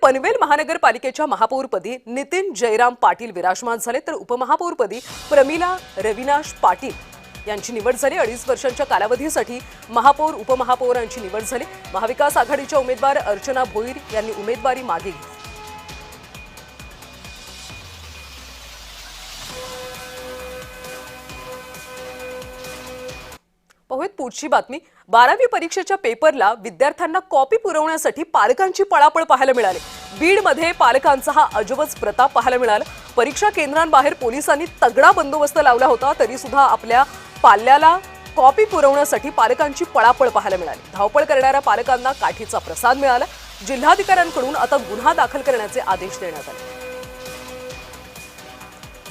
पनवेल महानगरपालिकेच्या महापौरपदी नितीन जयराम पाटील विराजमान झाले, तर उपमहापौरपदी प्रमिला रविनाश पाटील यांची निवड झाली। 2.5 वर्षांच्या कालावधीसाठी महापौर उपमहापौरांची निवड झाली। महाविकास आघाडीच्या उमेदवार अर्चना भोईर यांनी उमेदवारी मागे घेतली। पाहूयात पुढची बातमी। 12वी परीक्षेच्या पेपरला विद्यार्थ्यांना कॉपी पुरवण्यासाठी पालकांची पळापळ पाहायला मिळाली। बीडमध्ये पालकांचा हा अजबच प्रताप पाहायला मिळाला। परीक्षा केंद्रांबाहेर पोलिसांनी तगडा बंदोबस्त लावला होता, तरी सुद्धा आपल्या पाल्याला कॉपी पुरवण्यासाठी पालकांची पळापळ पाहायला मिळाली। धावपळ करणाऱ्या पालकांना काठीचा प्रसाद मिळाला। जिल्हाधिकाऱ्यांकडून आता गुन्हा दाखल करण्याचे आदेश देण्यात आले।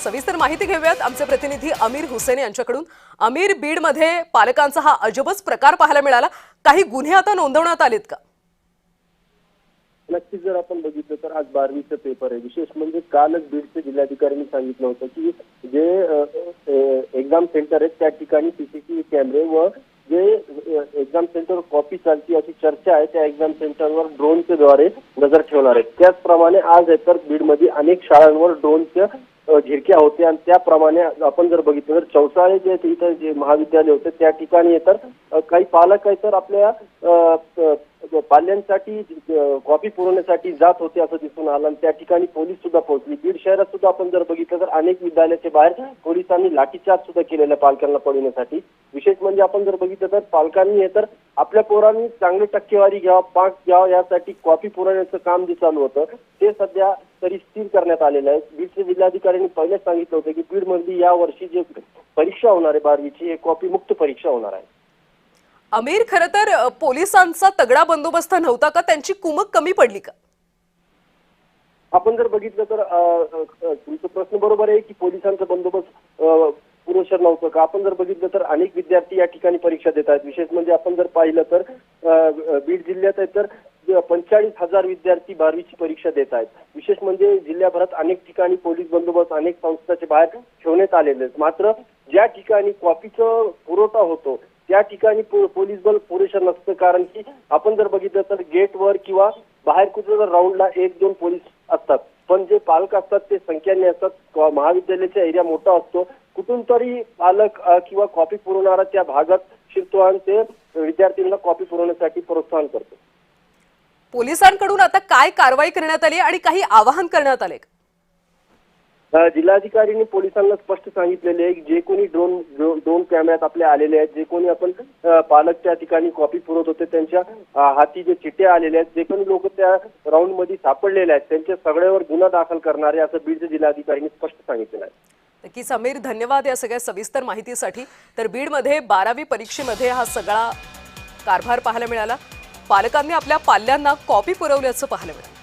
सविस्तर माहिती घेऊयात आमचे प्रतिनिधी अमीर हुसेन यांच्याकडून। अमीर, बीडमध्ये पालकांचा हा अजबच प्रकार पाहायला मिळाला, काही गुन्हे आता नोंदवण्यात आलेत का? नक्कीच जर आपण बघितलं तर आज 12वीचा पेपर आहे। विशेष म्हणजे कालच बीडचे जिल्हाधिकाऱ्यांनी सांगितलं होतं की जे एक्झाम सेंटर आहेत त्या ठिकाणी सीसीटीव्ही कॅमेरे व जे एक्झाम सेंटर कॉपी चालती अशी चर्चा आहे त्या एक्झाम सेंटरवर ड्रोनच्या द्वारे नजर ठेवणार आहेत। त्याचप्रमाणे आज आहे तर बीडमध्ये अनेक शाळांवर ड्रोनच्या झिरक्या होत्या आणि त्याप्रमाणे आपण जर बघितलं तर चौसाळे जे इथं जे महाविद्यालय होते त्या ठिकाणी तर काही पालक आहे तर आपल्या पाल्यांसाठी कॉपी पुरवण्यासाठी जात होते असं दिसून आलं आणि त्या ठिकाणी पोलीस सुद्धा पोहोचली। बीड शहरात सुद्धा आपण जर बघितलं तर अनेक विद्यालयाच्या बाहेर पोलिसांनी लाठीचार्ज सुद्धा केलेला पालकांना पळवण्यासाठी। विशेष म्हणजे आपण जर बघितलं तर पालकांनी तर आपल्या पोरांनी चांगली टक्केवारी घ्यावा, पास घ्यावा यासाठी कॉपी पुरवण्याचं काम जे चालू होतं ते सध्या तरी स्थिर करण्यात आलेलं आहे। बीडचे जिल्हाधिकाऱ्यांनी पहिलेच सांगितलं होतं की बीडमध्ये या वर्षी जे परीक्षा होणार आहे 12वीची हे कॉपी मुक्त परीक्षा होणार आहे। अमीर, खरं तर पोलिसांचा तगडा बंदोबस्त नव्हता का? त्यांची कुमक कमी पडली का? आपण जर बघितलं तर तुमचा प्रश्न बरोबर आहे की पोलिसांचा बंदोबस्त पुरेसर नव्हतं का? आपण जर बघितलं तर अनेक विद्यार्थी या ठिकाणी परीक्षा देत आहेत। विशेष म्हणजे आपण जर पाहिलं तर बीड जिल्ह्यात आहे तर 45,000 विद्यार्थी 12वीची परीक्षा देत आहेत। विशेष म्हणजे जिल्ह्याभरात अनेक ठिकाणी पोलीस बंदोबस्त अनेक संस्थांच्या बाहेर ठेवण्यात आलेले आहेत। मात्र ज्या ठिकाणी कॉपीचा पुरवठा होतो त्या ठिकाणी पोलीस बल पुरेसर नसतं, कारण की आपण जर बघितलं तर गेटवर किंवा बाहेर कुठे जर राऊंडला 1-2 पोलीस असतात, पण जे पालक असतात ते संख्येने असतात। महाविद्यालयाचा एरिया मोठा असतो, कुठून तरी पालक किंवा कॉपी पुरवणारा त्या भागात शिरतो आणि ते विद्यार्थ्यांना कॉपी पुरवण्यासाठी प्रोत्साहन करतो। पोलिसांकडून आता काय कारवाई करण्यात आली आणि काही आवाहन करण्यात आले? जिल्हाधिकाऱ्यांनी पोलिसांना स्पष्ट सांगितलेले आहे की जे कोणी ड्रोन कॅमेऱ्यात आपल्या आलेले आहेत, जे कोणी आपण पालक त्या ठिकाणी कॉपी पुरवत होते त्यांच्या हाती जे चिठ्ठ्या आलेल्या आहेत, जे कोणी लोक त्या राऊंड मध्ये सापडलेले आहेत त्यांच्या सगळ्यावर गुन्हा दाखल करणारे असं बीडच्या जिल्हाधिकाऱ्यांनी स्पष्ट सांगितलेलं आहे। नक्कीच अमीर, धन्यवाद या सगळ्या सविस्तर माहितीसाठी। तर बीडमध्ये 12वी परीक्षेमध्ये हा सगळा कारभार पाहायला मिळाला। पालकांनी आपल्या पाल्यांना कॉपी पुरवल्याचं पाहायला मिळालं।